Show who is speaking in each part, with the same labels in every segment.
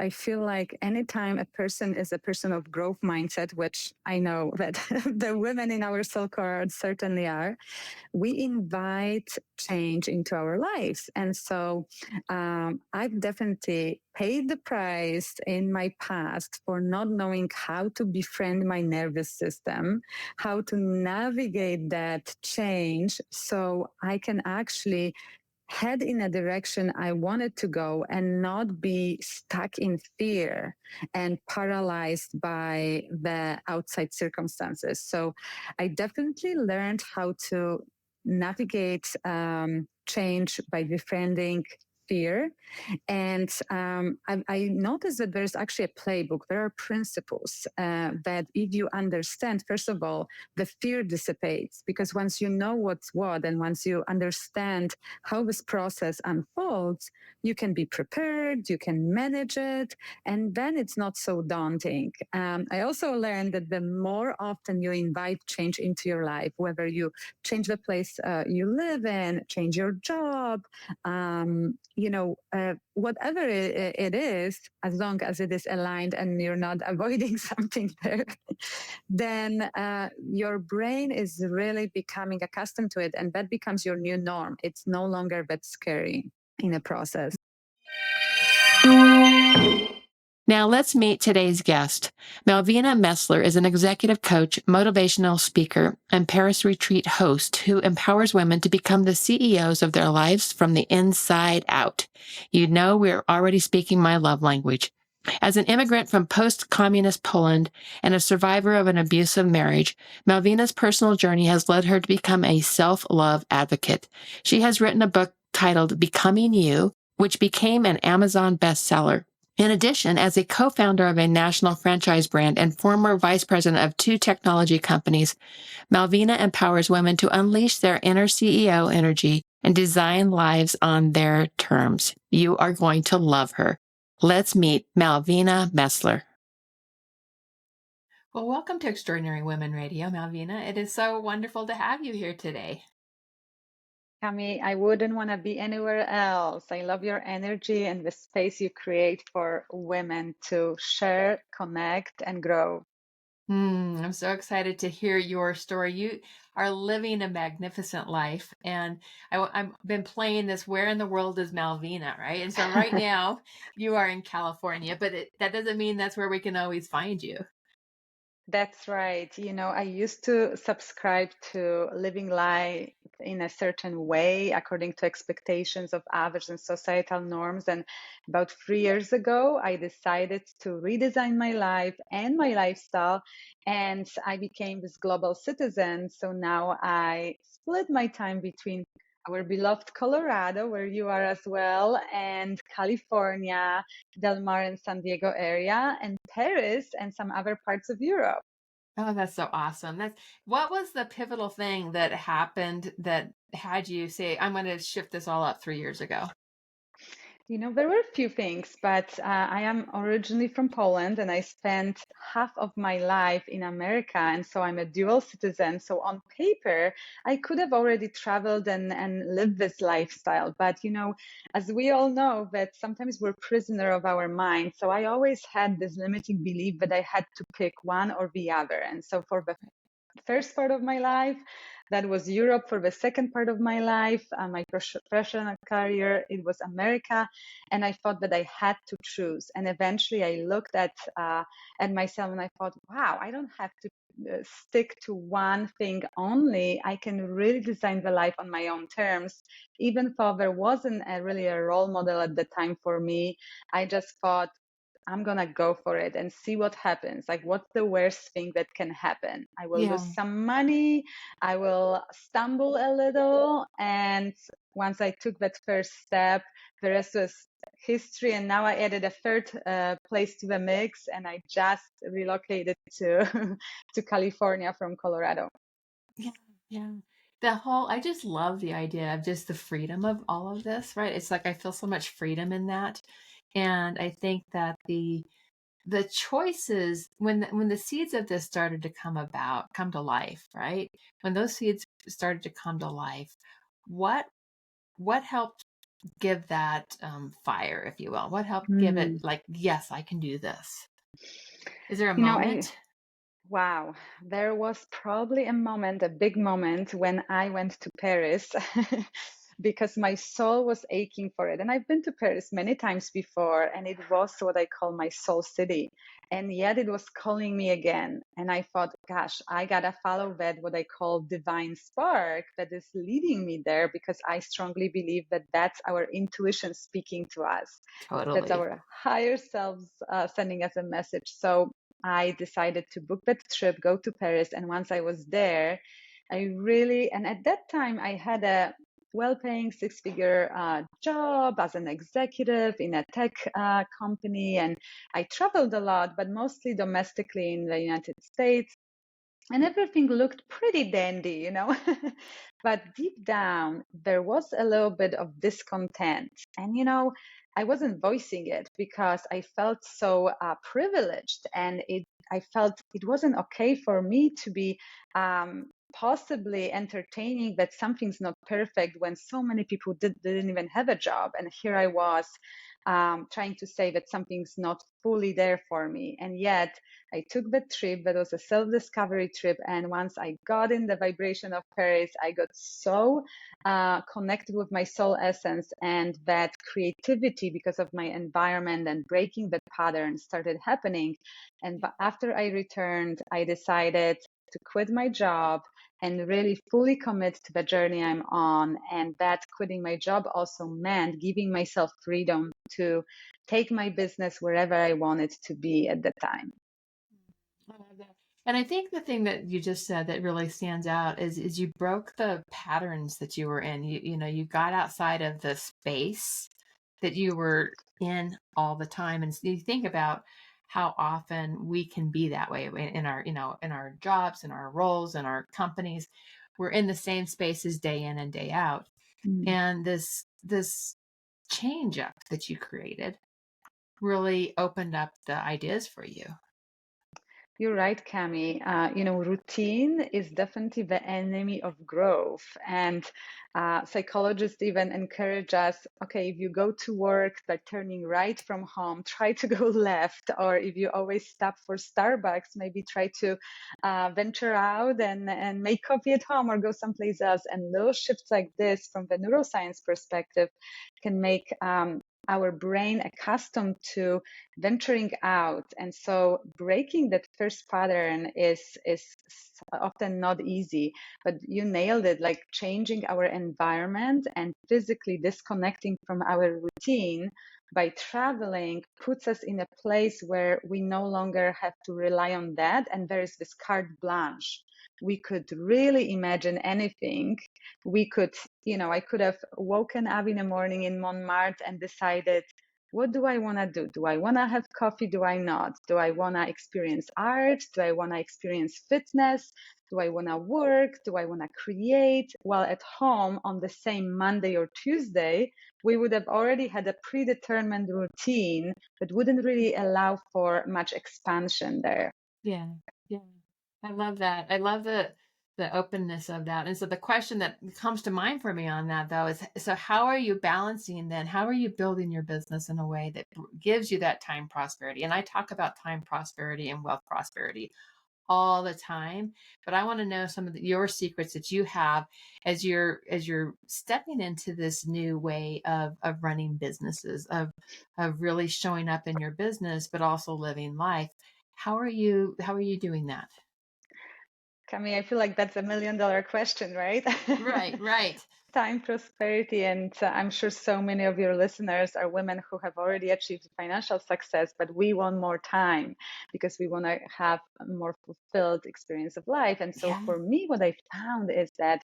Speaker 1: I feel like anytime a person is a person of growth mindset, which I know that the women in our soul cohort certainly are, we invite change into our lives. And so I've definitely paid the price in my past for not knowing how to befriend my nervous system, how to navigate that change so I can actually head in a direction I wanted to go and not be stuck in fear and paralyzed by the outside circumstances. So I definitely learned how to navigate change by befriending fear. And I noticed that there's actually a playbook. There are principles that if you understand, first of all, the fear dissipates, because once you know what's what and once you understand how this process unfolds, you can be prepared, you can manage it, and then it's not so daunting. I also learned that the more often you invite change into your life, whether you change the place you live in, change your job, whatever it is, as long as it is aligned and you're not avoiding something there, then your brain is really becoming accustomed to it, and that becomes your new norm. It's no longer that scary in a process.
Speaker 2: Now let's meet today's guest. Malvina Messler is an executive coach, motivational speaker, and Paris retreat host who empowers women to become the CEOs of their lives from the inside out. You know, we're already speaking my love language. As an immigrant from post-communist Poland and a survivor of an abusive marriage, Malvina's personal journey has led her to become a self-love advocate. She has written a book titled Becoming You, which became an Amazon bestseller. In addition, as a co-founder of a national franchise brand and former vice president of 2 technology companies, Malvina empowers women to unleash their inner CEO energy and design lives on their terms. You are going to love her. Let's meet Malvina Messler. Well, welcome to Extraordinary Women Radio, Malvina. It is so wonderful to have you here today.
Speaker 1: Cami, I wouldn't want to be anywhere else. I love your energy and the space you create for women to share, connect, and grow.
Speaker 2: I'm so excited to hear your story. You are living a magnificent life. And I've been playing this, where in the world is Malvina, right? And so right now you are in California, but that doesn't mean that's where we can always find you.
Speaker 1: That's right. I used to subscribe to living life in a certain way according to expectations of others and societal norms. And about 3 years ago, I decided to redesign my life and my lifestyle, and I became this global citizen. So now I split my time between our beloved Colorado, where you are as well, and California, Del Mar and San Diego area, and Paris and some other parts of Europe.
Speaker 2: Oh, that's so awesome. What was the pivotal thing that happened that had you say, I'm going to shift this all up 3 years ago?
Speaker 1: There were a few things, but I am originally from Poland and I spent half of my life in America. And so I'm a dual citizen. So on paper, I could have already traveled and lived this lifestyle. But, as we all know, that sometimes we're prisoner of our mind. So I always had this limiting belief that I had to pick one or the other. And so for the first part of my life, that was Europe. For the second part of my life, my professional career, it was America. And I thought that I had to choose. And eventually I looked at myself and I thought, wow, I don't have to stick to one thing only. I can really design the life on my own terms. Even though there wasn't really a role model at the time for me, I just thought, I'm going to go for it and see what happens. Like, what's the worst thing that can happen? I will lose some money. I will stumble a little. And once I took that first step, the rest was history. And now I added a third place to the mix, and I just relocated to, to California from Colorado.
Speaker 2: Yeah. I just love the idea of just the freedom of all of this, right? It's like I feel so much freedom in that. And I think that the choices, when the seeds of this started to come to life, right? When those seeds started to come to life, what helped give that fire, if you will? What helped give it
Speaker 1: Mm.
Speaker 2: like, yes, I can do this? Is there a
Speaker 1: You know, I
Speaker 2: moment?
Speaker 1: Wow, there was probably a moment, a big moment, when I went to Paris because my soul was aching for it. And I've been to Paris many times before, and it was what I call my soul city. And yet it was calling me again. And I thought, gosh, I gotta follow that, what I call divine spark that is leading me there, because I strongly believe that that's our intuition speaking to us. That's
Speaker 2: Totally.
Speaker 1: our higher selves sending us a message. So I decided to book that trip, go to Paris. And once I was there, and at that time, I had a well paying six-figure job as an executive in a tech company. And I traveled a lot, but mostly domestically in the United States. And everything looked pretty dandy. But deep down, there was a little bit of discontent. And I wasn't voicing it because I felt so privileged, and I felt it wasn't okay for me to be possibly entertaining that something's not perfect when so many people didn't even have a job. And here I was trying to say that something's not fully there for me. And yet, I took the trip that was a self-discovery trip. And once I got in the vibration of Paris, I got so connected with my soul essence, and that creativity, because of my environment and breaking that pattern, started happening. And after I returned, I decided to quit my job and really fully commit to the journey I'm on. And that quitting my job also meant giving myself freedom to take my business wherever I wanted to be at the time.
Speaker 2: I love that. And I think the thing that you just said that really stands out is you broke the patterns that you were in. You got outside of the space that you were in all the time. And so you think about how often we can be that way in our, in our jobs, in our roles, in our companies. We're in the same spaces day in and day out.
Speaker 1: Mm.
Speaker 2: And this change up that you created really opened up the ideas for you.
Speaker 1: You're right, Cami. Routine is definitely the enemy of growth. And psychologists even encourage us, okay, if you go to work by turning right from home, try to go left. Or if you always stop for Starbucks, maybe try to venture out and make coffee at home or go someplace else. And little shifts like this, from the neuroscience perspective, can make our brain accustomed to venturing out. And so breaking that first pattern is often not easy, but you nailed it. Like, changing our environment and physically disconnecting from our routine by traveling puts us in a place where we no longer have to rely on that, and there is this carte blanche. We could really imagine anything. We could, I could have woken up in the morning in Montmartre and decided, what do I want to do? Do I want to have coffee? Do I not? Do I want to experience art? Do I want to experience fitness? Do I want to work? Do I want to create? Well, at home on the same Monday or Tuesday, we would have already had a predetermined routine that wouldn't really allow for much expansion there.
Speaker 2: Yeah, yeah. I love that. I love the openness of that. And so the question that comes to mind for me on that though is, so how are you balancing then? How are you building your business in a way that gives you that time prosperity? And I talk about time prosperity and wealth prosperity all the time, but I want to know some of your secrets that you have as you're stepping into this new way of running businesses, of really showing up in your business, but also living life. How are you doing that?
Speaker 1: Cami, I feel like that's $1 million question, right?
Speaker 2: Right, right.
Speaker 1: Time prosperity. And I'm sure so many of your listeners are women who have already achieved financial success, but we want more time because we want to have a more fulfilled experience of life. And so
Speaker 2: Yeah.
Speaker 1: for me, what I found is that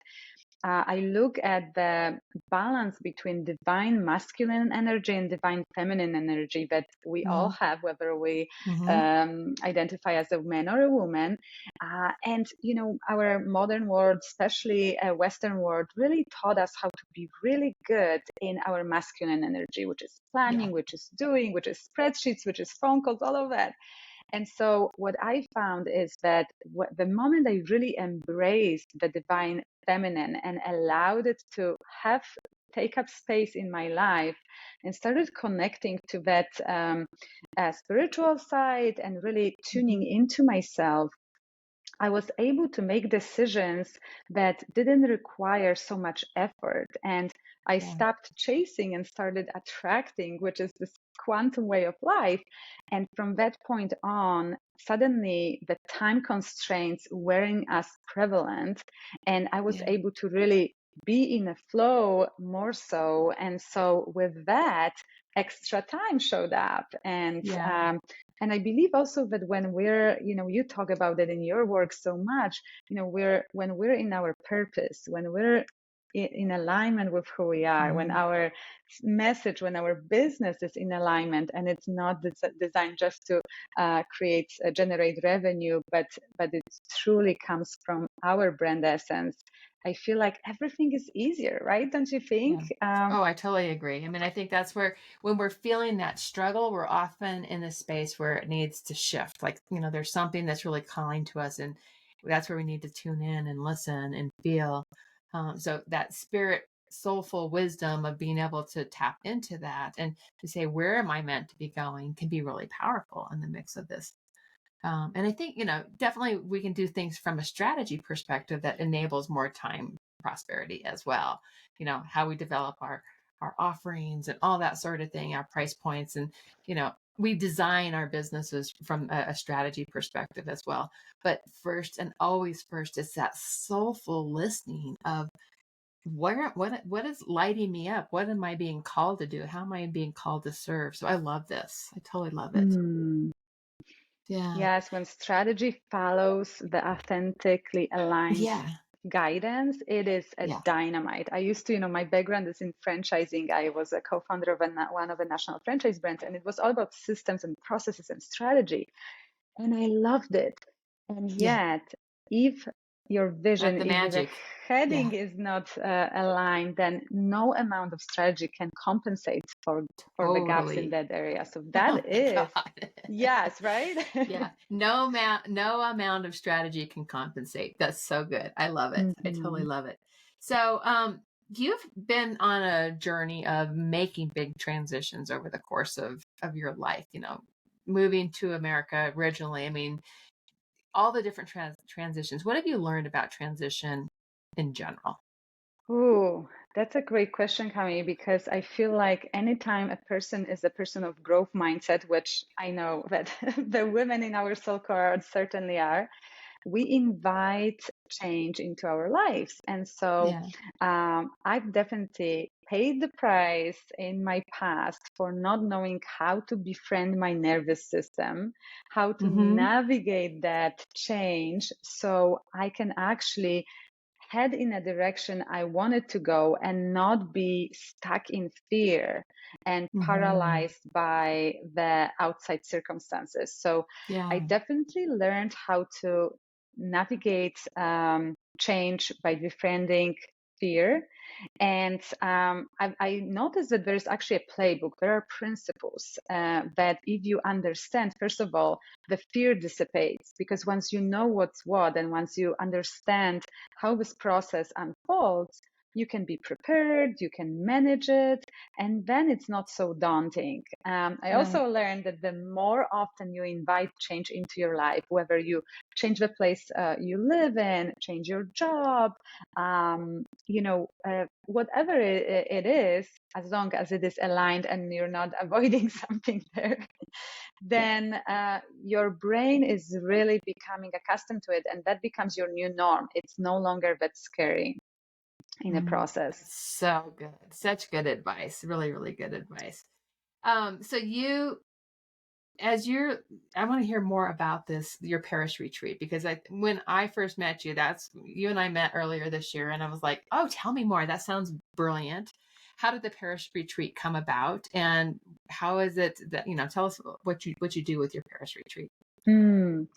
Speaker 1: I look at the balance between divine masculine energy and divine feminine energy that we all
Speaker 2: Mm-hmm.
Speaker 1: have, whether we
Speaker 2: Mm-hmm.
Speaker 1: identify as a man or a woman. Our modern world, especially a Western world, really taught us how to be really good in our masculine energy, which is
Speaker 2: Yeah.
Speaker 1: planning, which is doing, which is spreadsheets, which is phone calls, all of that. And so what I found is that the moment I really embraced the divine feminine and allowed it to have take up space in my life and started connecting to that spiritual side and really tuning into myself, I was able to make decisions that didn't require so much effort. And I
Speaker 2: Yeah.
Speaker 1: stopped chasing and started attracting, which is this quantum way of life. And from that point on, suddenly the time constraints weren't as prevalent. And I was
Speaker 2: Yeah.
Speaker 1: able to really be in a flow more so. And so with that, extra time showed up.
Speaker 2: Yeah.
Speaker 1: And I believe also that when we're, you talk about it in your work so much, when we're in our purpose, when we're in alignment with who we are, when
Speaker 2: Mm-hmm.
Speaker 1: our message, when our business is in alignment, and it's not designed just to generate revenue, but it truly comes from our brand essence. I feel like everything is easier, right? Don't you think?
Speaker 2: Yeah. Oh, I totally agree. I mean, I think that's where, when we're feeling that struggle, we're often in a space where it needs to shift. Like, there's something that's really calling to us, and that's where we need to tune in and listen and feel. So that spirit, soulful wisdom of being able to tap into that and to say, where am I meant to be going, can be really powerful in the mix of this. And I think, definitely we can do things from a strategy perspective that enables more time prosperity as well. How we develop our offerings and all that sort of thing, our price points, and, we design our businesses from a strategy perspective as well. But first, and always first, is that soulful listening of what is lighting me up? What am I being called to do? How am I being called to serve? So I love this. I totally love it.
Speaker 1: Mm.
Speaker 2: Yeah.
Speaker 1: Yes, when strategy follows the authentically aligned
Speaker 2: Yeah.
Speaker 1: guidance, it is a
Speaker 2: Yeah.
Speaker 1: dynamite. I used to, my background is in franchising. I was a co-founder of one of the national franchise brands, and it was all about systems and processes and strategy. And I loved it. And
Speaker 2: Yeah.
Speaker 1: yet, if your vision,
Speaker 2: The
Speaker 1: if the
Speaker 2: magic.
Speaker 1: heading
Speaker 2: Yeah.
Speaker 1: is not aligned, then no amount of strategy can compensate for the gaps in
Speaker 2: Totally.
Speaker 1: that area. So
Speaker 2: Oh
Speaker 1: that
Speaker 2: my
Speaker 1: is,
Speaker 2: God.
Speaker 1: yes, right?
Speaker 2: Yeah. No amount of strategy can compensate. That's so good. I love it. I totally
Speaker 1: Mhm.
Speaker 2: love it. So, you've been on a journey of making big transitions over the course of your life, moving to America originally. I mean, all the different transitions. What have you learned about transition in general?
Speaker 1: Ooh, that's a great question, Kami, because I feel like anytime a person is a person of growth mindset, which I know that the women in our soul cohort certainly are, we invite change into our lives. And so
Speaker 2: Yeah.
Speaker 1: I've definitely paid the price in my past for not knowing how to befriend my nervous system, how to
Speaker 2: Mm-hmm.
Speaker 1: navigate that change so I can actually head in a direction I wanted to go and not be stuck in fear and
Speaker 2: Mm-hmm.
Speaker 1: paralyzed by the outside circumstances. So I
Speaker 2: Yeah.
Speaker 1: definitely learned how to navigate change by befriending fear. And I noticed that there's actually a playbook. There are principles that if you understand, first of all, the fear dissipates because once you know what's what and once you understand how this process unfolds, you can be prepared, you can manage it, and then it's not so daunting. I
Speaker 2: Right.
Speaker 1: also learned that the more often you invite change into your life, whether you change the place you live in, change your job, whatever it is, as long as it is aligned and you're not avoiding something there,
Speaker 2: Yeah.
Speaker 1: then your brain is really becoming accustomed to it, and that becomes your new norm. It's no longer that scary in the process.
Speaker 2: That's so good. Such good advice. Really, really good advice. So I want to hear more about this, your Paris retreat, because when I first met you, you and I met earlier this year, and I was like, oh, tell me more. That sounds brilliant. How did the Paris retreat come about, and how is it that, tell us what you do with your Paris retreat?
Speaker 1: Mm.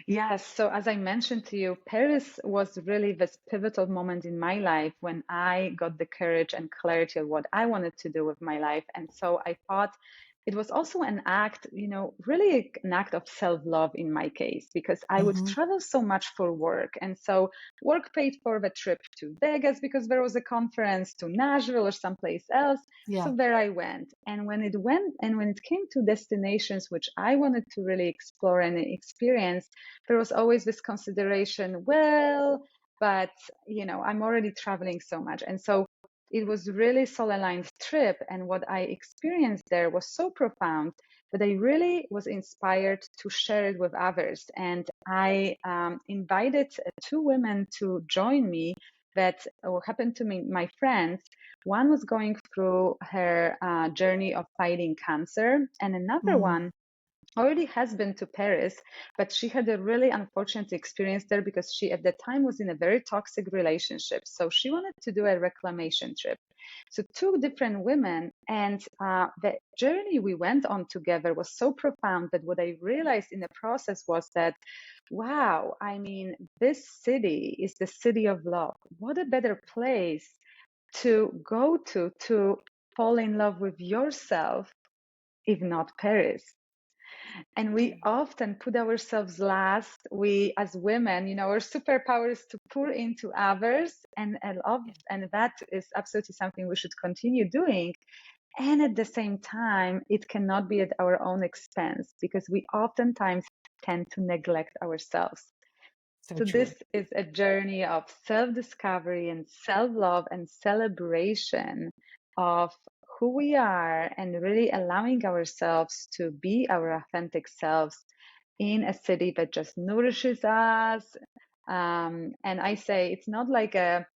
Speaker 1: Yes. So, as I mentioned to you, Paris was really this pivotal moment in my life when I got the courage and clarity of what I wanted to do with my life. And so I thought it was also an act, really an act of self-love in my case, because I would
Speaker 2: Mm-hmm.
Speaker 1: travel so much for work. And so work paid for the trip to Vegas because there was a conference, to Nashville or someplace else.
Speaker 2: Yeah.
Speaker 1: So there I went. And when it came to destinations which I wanted to really explore and experience, there was always this consideration, well, but I'm already traveling so much. And so it was really soul-aligned trip, and what I experienced there was so profound that I really was inspired to share it with others. And I invited two women to join me that happened to me, my friends. One was going through her journey of fighting cancer, and another
Speaker 2: Mm.
Speaker 1: one already has been to Paris, but she had a really unfortunate experience there because she at the time was in a very toxic relationship. So she wanted to do a reclamation trip. So two different women, and the journey we went on together was so profound that what I realized in the process was that, wow, I mean, this city is the city of love. What a better place to go to fall in love with yourself, if not Paris. And we often put ourselves last. We, as women, our superpower is to pour into others, and love, and that is absolutely something we should continue doing. And at the same time, it cannot be at our own expense, because we oftentimes tend to neglect ourselves.
Speaker 2: So
Speaker 1: So
Speaker 2: true.
Speaker 1: this is a journey of self-discovery and self-love and celebration of who we are, and really allowing ourselves to be our authentic selves in a city that just nourishes us. And I say it's not like a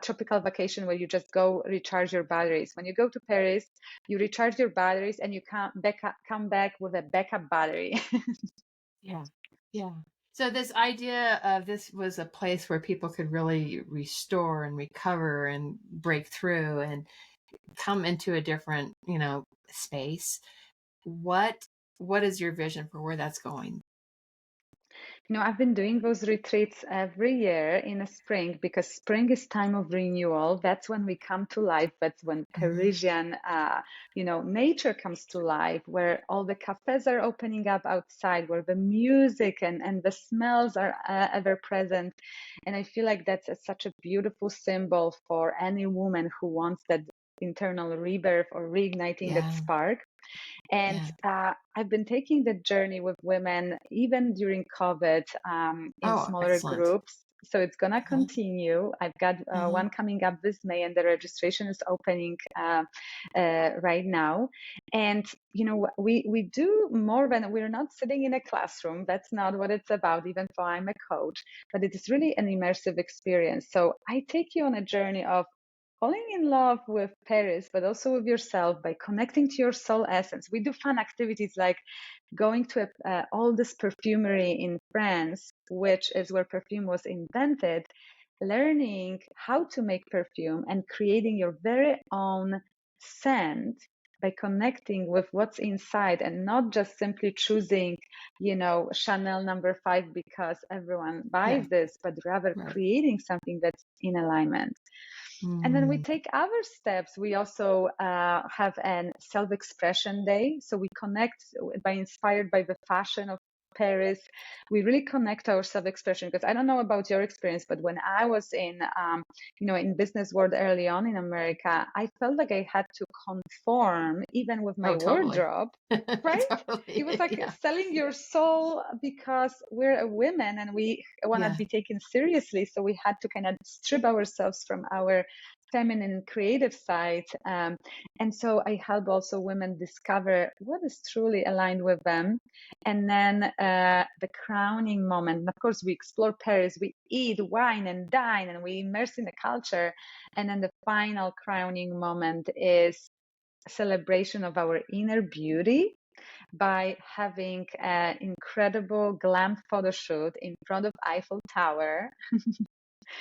Speaker 1: tropical vacation where you just go recharge your batteries. When you go to Paris, you recharge your batteries and you come back with a backup battery.
Speaker 2: Yeah. Yeah. So this idea of this was a place where people could really restore and recover and break through and come into a different, space. What what is your vision for where that's going?
Speaker 1: I've been doing those retreats every year in the spring, because spring is time of renewal. That's when we come to life. That's when
Speaker 2: Mhm.
Speaker 1: Parisian, nature comes to life, where all the cafes are opening up outside, where the music and the smells are ever present. And I feel like that's such a beautiful symbol for any woman who wants that internal rebirth or reigniting that
Speaker 2: Yeah.
Speaker 1: spark. And
Speaker 2: Yeah.
Speaker 1: I've been taking the journey with women even during COVID, in
Speaker 2: Oh,
Speaker 1: smaller
Speaker 2: excellent.
Speaker 1: groups. So it's going to
Speaker 2: Uh-huh.
Speaker 1: continue. I've got
Speaker 2: Uh-huh.
Speaker 1: one coming up this May, and the registration is opening right now. And, we do more than, we're not sitting in a classroom. That's not what it's about, even though I'm a coach, but it is really an immersive experience. So I take you on a journey of falling in love with Paris, but also with yourself by connecting to your soul essence. We do fun activities like going to all this perfumery in France, which is where perfume was invented, learning how to make perfume and creating your very own scent by connecting with what's inside, and not just simply choosing, Chanel number 5 because everyone
Speaker 2: Yeah.
Speaker 1: buys this, but rather
Speaker 2: Right.
Speaker 1: creating something that's in alignment. And then we
Speaker 2: Mm.
Speaker 1: take other steps. We also have an self-expression day. So we connect by inspired by the fashion of Paris. We really connect our self-expression, because I don't know about your experience, but when I was in business world early on in America, I felt like I had to conform even with my
Speaker 2: Oh, totally.
Speaker 1: wardrobe, right? It was
Speaker 2: Totally.
Speaker 1: like
Speaker 2: Yeah.
Speaker 1: selling your soul, because we're a women and we want to
Speaker 2: Yeah.
Speaker 1: be taken seriously. So we had to kind of strip ourselves from our feminine creative side. And so I help also women discover what is truly aligned with them. And then the crowning moment. And of course, we explore Paris, we eat, wine, and dine, and we immerse in the culture. And then the final crowning moment is a celebration of our inner beauty by having an incredible glam photo shoot in front of Eiffel Tower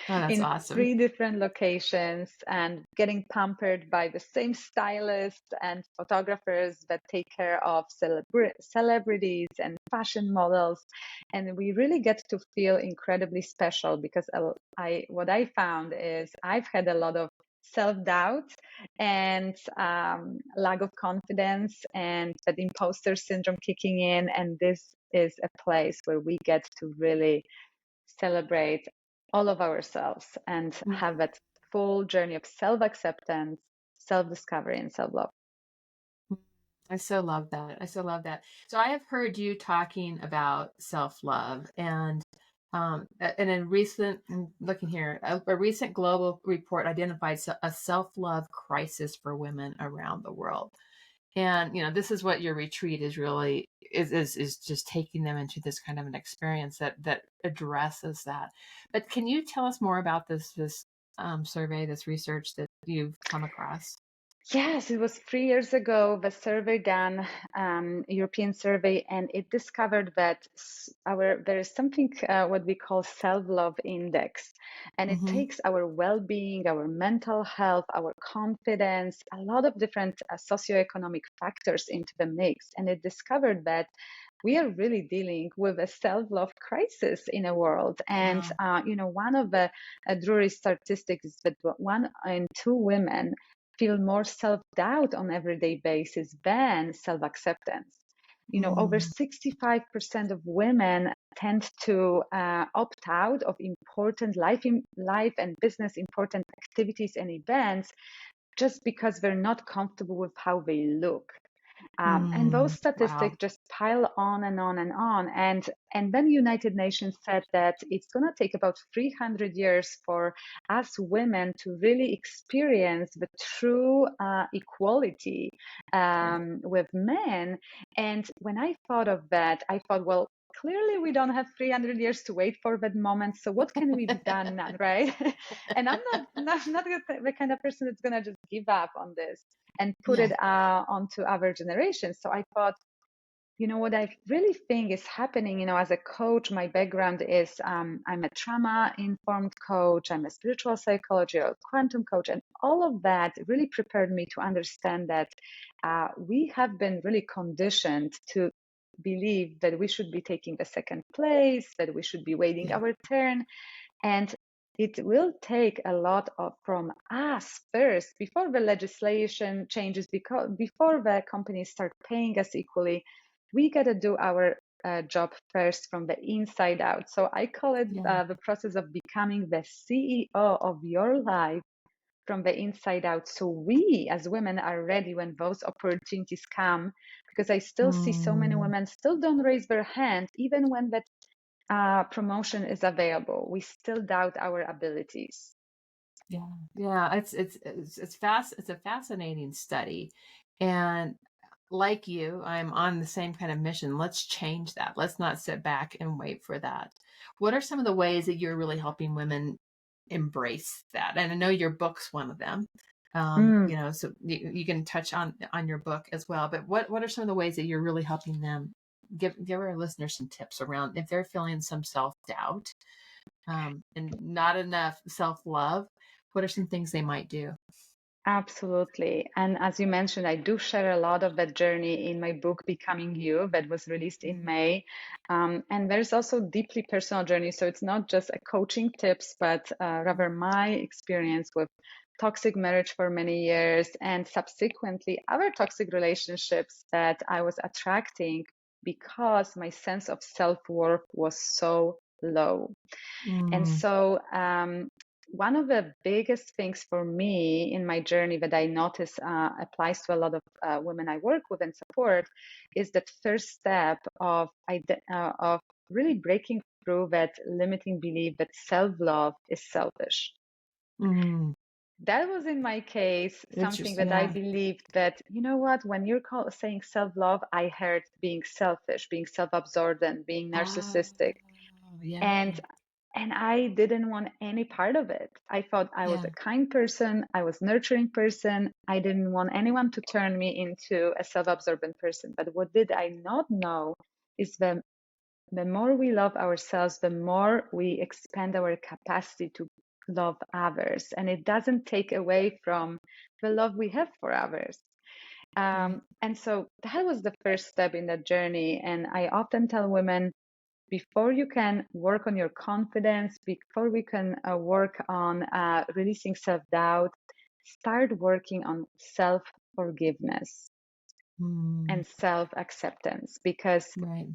Speaker 2: Oh, that's
Speaker 1: in
Speaker 2: awesome.
Speaker 1: 3 different locations, and getting pampered by the same stylists and photographers that take care of celebrities and fashion models. And we really get to feel incredibly special, because what I found is I've had a lot of self-doubt and lack of confidence and that imposter syndrome kicking in. And this is a place where we get to really celebrate all of ourselves and have that full journey of self-acceptance, self-discovery, and self-love.
Speaker 2: I so love that. I so love that. So I have heard you talking about self-love and I'm looking here, a recent global report identified a self-love crisis for women around the world. And, this is what your retreat is really is just taking them into this kind of an experience that addresses that. But can you tell us more about this survey, this research that you've come across?
Speaker 1: Yes, it was 3 years ago, the survey done, European survey, and it discovered that there is something what we call self-love index, and it
Speaker 2: Mm-hmm.
Speaker 1: takes our well-being, our mental health, our confidence, a lot of different socioeconomic factors into the mix, and it discovered that we are really dealing with a self-love crisis in a world. And
Speaker 2: Wow.
Speaker 1: one of the Drury statistics is that 1 in 2 women feel more self-doubt on everyday basis than self-acceptance. Over
Speaker 2: Mm,
Speaker 1: 65% of women tend to opt out of important life and business important activities and events just because they're not comfortable with how they look. And those
Speaker 2: wow.
Speaker 1: statistics just pile on and on and on. And then United Nations said that it's going to take about 300 years for us women to really experience the true equality
Speaker 2: Yeah.
Speaker 1: with men. And when I thought of that, I thought, well, clearly we don't have 300 years to wait for that moment. So what can we be done now, right? And I'm not the kind of person that's going to just give up on this and put
Speaker 2: Yeah.
Speaker 1: it onto our generation. So I thought, what I really think is happening, as a coach, my background is I'm a trauma informed coach, I'm a spiritual psychologist, a quantum coach, and all of that really prepared me to understand that we have been really conditioned to believe that we should be taking the second place, that we should be waiting
Speaker 2: Yeah.
Speaker 1: our turn. And it will take a lot from us first before the legislation changes, because before the companies start paying us equally, we got to do our job first from the inside out. So I call it
Speaker 2: Yeah.
Speaker 1: the process of becoming the CEO of your life from the inside out. So we as women are ready when those opportunities come, because I still see so many
Speaker 2: Mm,
Speaker 1: women still don't raise their hand, even when that promotion is available. We still doubt our abilities.
Speaker 2: yeah. Yeah. It's a fascinating study. And like you, I'm on the same kind of mission. Let's change that. Let's not sit back and wait for that. What are some of the ways that you're really helping women embrace that? And I know your book's one of them.
Speaker 1: Mm,
Speaker 2: So you can touch on your book as well. But what are some of the ways that you're really helping them give our listeners some tips around if they're feeling some self doubt and not enough self love? What are some things they might do?
Speaker 1: absolutely. And as you mentioned, I do share a lot of that journey in my book, Becoming You, that was released in May. And there's also deeply personal journey. So it's not just a coaching tips, but rather my experience with toxic marriage for many years and subsequently other toxic relationships that I was attracting because my sense of self-worth was so low. And
Speaker 2: Mm,
Speaker 1: so, one of the biggest things for me in my journey that I notice applies to a lot of women I work with and support is that first step of really breaking through that limiting belief that self-love is selfish.
Speaker 2: mm,
Speaker 1: That was in my case something
Speaker 2: interesting.
Speaker 1: that I
Speaker 2: Yeah.
Speaker 1: believed that, when you're saying self-love, I heard being selfish, being self-absorbed, and being
Speaker 2: Oh,
Speaker 1: narcissistic.
Speaker 2: yeah.
Speaker 1: And I didn't want any part of it. I thought I was
Speaker 2: Yeah.
Speaker 1: a kind person, I was nurturing person. I didn't want anyone to turn me into a self-absorbed person. But what did I not know is the more we love ourselves, the more we expand our capacity to love others. And it doesn't take away from the love we have for others.
Speaker 2: Right.
Speaker 1: And so that was the first step in that journey. And I often tell women, before you can work on your confidence, before we can work on releasing self doubt, start working on self-forgiveness
Speaker 2: Mm,
Speaker 1: and self-acceptance, because
Speaker 2: right.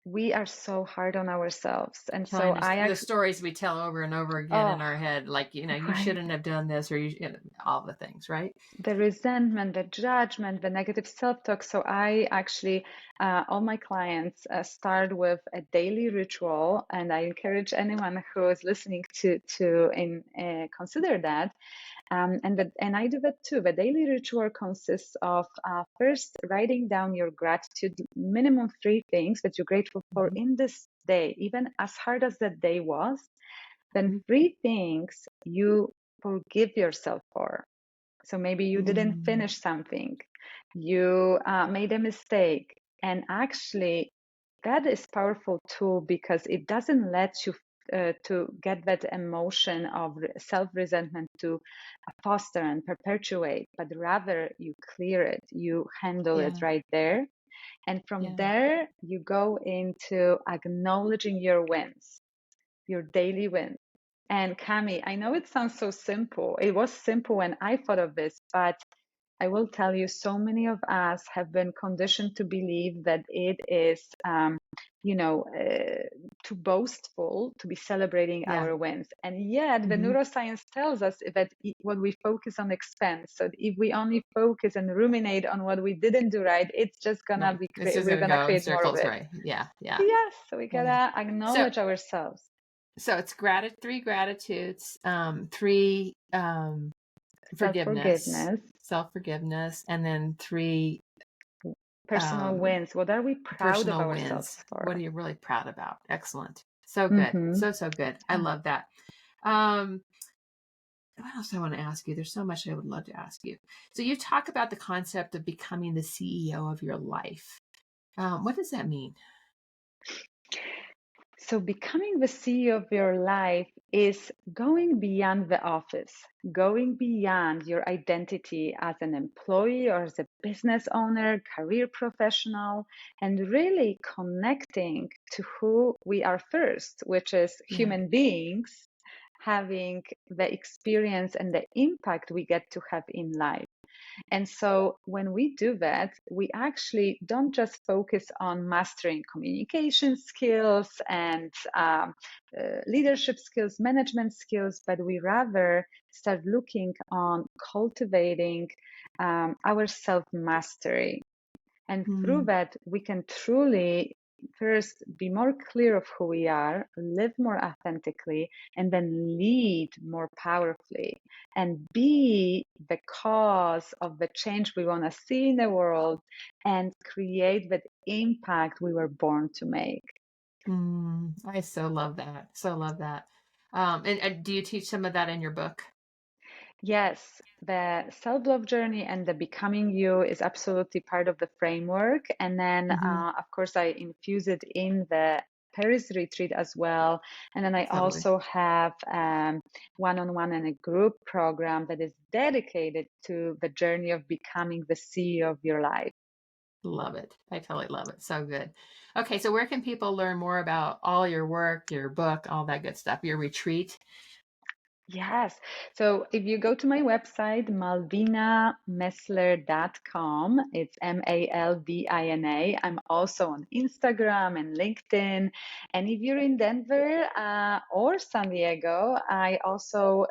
Speaker 1: we are so hard on ourselves. And so
Speaker 2: Telling us
Speaker 1: I
Speaker 2: the
Speaker 1: actually,
Speaker 2: stories we tell over and over again
Speaker 1: oh,
Speaker 2: in our head, like, you
Speaker 1: right.
Speaker 2: shouldn't have done this, or all the things, right?
Speaker 1: The resentment, the judgment, the negative self-talk. So I actually, all my clients start with a daily ritual, and I encourage anyone who is listening to consider that. And I do that too. The daily ritual consists of first writing down your gratitude, minimum 3 things that you're grateful for
Speaker 2: Mhm.
Speaker 1: in this day, even as hard as that day was. Then
Speaker 2: Mhm.
Speaker 1: 3 things you forgive yourself for. So maybe you didn't
Speaker 2: Mm,
Speaker 1: finish something, you made a mistake, and actually that is powerful tool because it doesn't let you to get that emotion of self-resentment to foster and perpetuate, but rather you clear it, you handle it
Speaker 2: yeah,
Speaker 1: right there. And from
Speaker 2: yeah,
Speaker 1: there, you go into acknowledging your wins, your daily wins. And Cami, I know it sounds so simple. It was simple when I thought of this, but I will tell you, so many of us have been conditioned to believe that it is, too boastful to be celebrating
Speaker 2: yeah.
Speaker 1: our wins. And yet, the
Speaker 2: Hmm.
Speaker 1: neuroscience tells us that when we focus on expense, so if we only focus and ruminate on what we didn't do right, it's just gonna
Speaker 2: Right.
Speaker 1: be,
Speaker 2: This is
Speaker 1: we're
Speaker 2: gonna
Speaker 1: gonna
Speaker 2: go in
Speaker 1: create more of
Speaker 2: circles,
Speaker 1: it.
Speaker 2: right? Yeah, yeah,
Speaker 1: Yes, so we
Speaker 2: yeah.
Speaker 1: gotta
Speaker 2: So,
Speaker 1: acknowledge ourselves.
Speaker 2: so it's three gratitudes, three forgiveness,
Speaker 1: Self-forgiveness,
Speaker 2: self forgiveness, and then three
Speaker 1: personal
Speaker 2: um,
Speaker 1: wins. What are we proud of
Speaker 2: personal
Speaker 1: ourselves
Speaker 2: wins. What are
Speaker 1: for?
Speaker 2: you really proud about? Excellent. So good.
Speaker 1: Mm-hmm.
Speaker 2: So good. I love that. Um, what else I want to ask you? There's so much I would love to ask you. So you talk about the concept of becoming the CEO of your life. What does that mean?
Speaker 1: So, becoming the CEO of your life is going beyond the office, going beyond your identity as an employee or as a business owner, career professional, and really connecting to who we are first, which is
Speaker 2: Yeah.
Speaker 1: human beings, having the experience and the impact we get to have in life. And so when we do that, we actually don't just focus on mastering communication skills and leadership skills, management skills, but we rather start looking on cultivating our self mastery. And through
Speaker 2: Mm,
Speaker 1: that, we can truly first be more clear of who we are, live more authentically, and then lead more powerfully and be the cause of the change we want to see in the world and create that impact we were born to make.
Speaker 2: I so love that. So love that. And do you teach some of that in your book?
Speaker 1: Yes, the self love journey and the becoming you is absolutely part of the framework. And then,
Speaker 2: Hmm.
Speaker 1: of course, I infuse it in the Paris retreat as well. And then I
Speaker 2: Totally.
Speaker 1: also have one on one and a group program that is dedicated to the journey of becoming the CEO of your life.
Speaker 2: Love it. I totally love it. So good. Okay, so where can people learn more about all your work, your book, all that good stuff, your retreat?
Speaker 1: Yes. So if you go to my website, malvinamessler.com, it's Malvina. I'm also on Instagram and LinkedIn. And if you're in Denver or San Diego, I also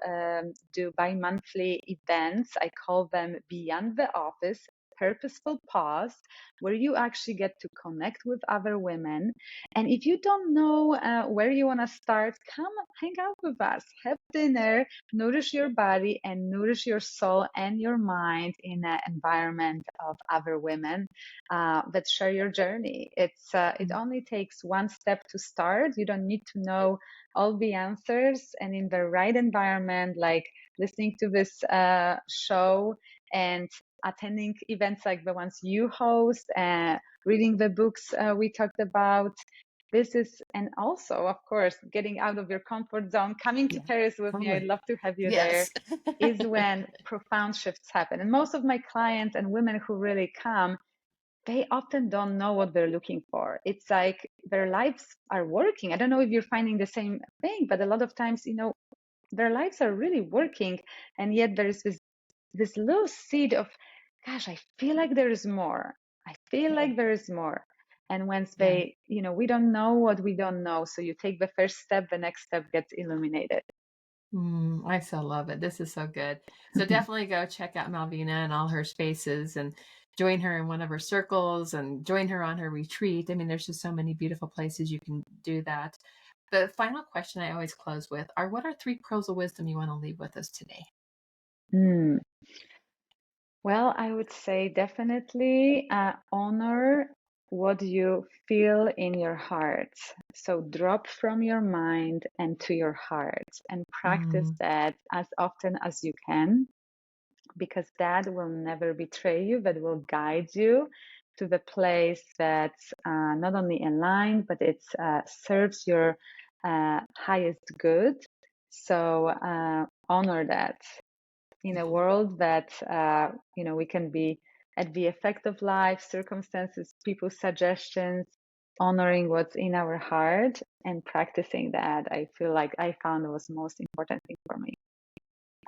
Speaker 1: do bi-monthly events. I call them Beyond the Office. Purposeful pause, where you actually get to connect with other women. And if you don't know where you want to start, come hang out with us, have dinner, nourish your body, and nourish your soul and your mind in an environment of other women that share your journey. It
Speaker 2: Mm.
Speaker 1: only takes one step to start. You don't need to know all the answers, and in the right environment, like listening to this show and attending events like the ones you host, reading the books we talked about. This is, and also, of course, getting out of your comfort zone, coming to
Speaker 2: Yeah,
Speaker 1: Paris with me. I'd
Speaker 2: totally.
Speaker 1: love to have you there.
Speaker 2: Yes.
Speaker 1: Is when profound shifts happen. And most of my clients and women who really come, they often don't know what they're looking for. It's like their lives are working. I don't know if you're finding the same thing, but a lot of times, their lives are really working, and yet there is this this little seed of, gosh, I feel like there is more. I feel like there is more. And once
Speaker 2: Yeah.
Speaker 1: they, we don't know what we don't know. So you take the first step, the next step gets illuminated.
Speaker 2: I so love it. This is so good. So definitely go check out Malvina and all her spaces and join her in one of her circles and join her on her retreat. I mean, there's just so many beautiful places you can do that. The final question I always close with are what are three pearls of wisdom you want to leave with us today?
Speaker 1: Hmm. Well, I would say definitely honor what you feel in your heart. So drop from your mind and to your heart and practice
Speaker 2: Mm,
Speaker 1: that as often as you can, because that will never betray you, but will guide you to the place that's not only aligned, but it serves your highest good. So honor that in a world that we can be at the effect of life, circumstances, people's suggestions, honoring what's in our heart and practicing that. I feel like I found was the most important thing for me.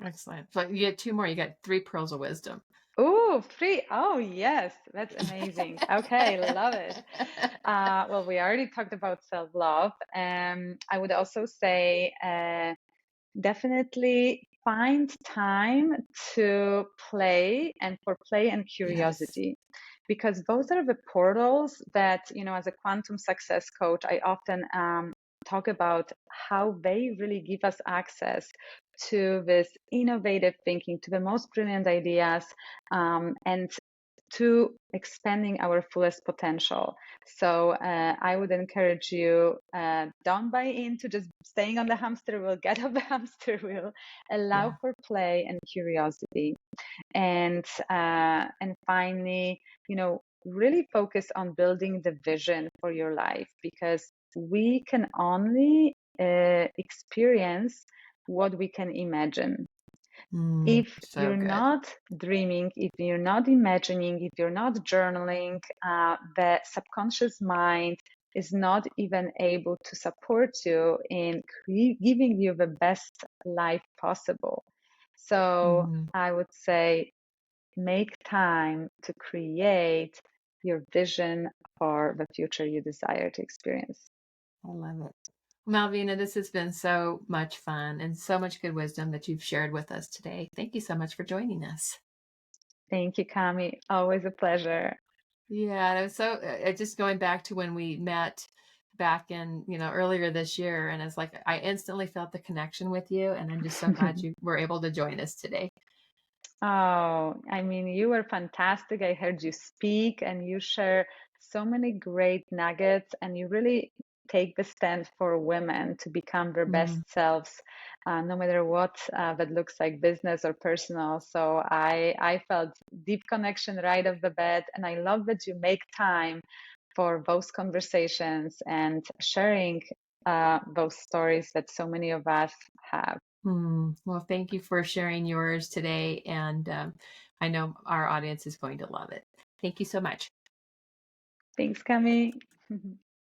Speaker 2: excellent. So you get two more. You got three pearls of wisdom.
Speaker 1: Oh, free. Oh, yes. That's amazing. Okay, love it. Well, we already talked about self-love. I would also say definitely find time to play and for play and
Speaker 2: Yes.
Speaker 1: curiosity, because those are the portals that, as a quantum success coach, I often talk about how they really give us access to this innovative thinking, to the most brilliant ideas, and to expanding our fullest potential. So I would encourage you, don't buy into just staying on the hamster wheel, get off the hamster wheel, allow
Speaker 2: Yeah.
Speaker 1: for play and curiosity. And finally, really focus on building the vision for your life, because we can only experience what we can imagine. If
Speaker 2: So
Speaker 1: you're
Speaker 2: good.
Speaker 1: not dreaming, if you're not imagining, if you're not journaling, the subconscious mind is not even able to support you in giving you the best life possible. So
Speaker 2: Mm,
Speaker 1: I would say make time to create your vision for the future you desire to experience.
Speaker 2: I love it. Malvina, this has been so much fun and so much good wisdom that you've shared with us today. Thank you so much for joining us.
Speaker 1: Thank you, Kami. Always a pleasure.
Speaker 2: Yeah, and I was so just going back to when we met back in, earlier this year, and it's like I instantly felt the connection with you, and I'm just so glad you were able to join us today.
Speaker 1: Oh, I mean, you were fantastic. I heard you speak and you share so many great nuggets, and you really take the stand for women to become their best
Speaker 2: Mm,
Speaker 1: selves, no matter what that looks like, business or personal. So I felt deep connection right off the bat, and I love that you make time for those conversations and sharing those stories that so many of us have.
Speaker 2: Well, thank you for sharing yours today, and I know our audience is going to love it. Thank you so much.
Speaker 1: Thanks, Cami.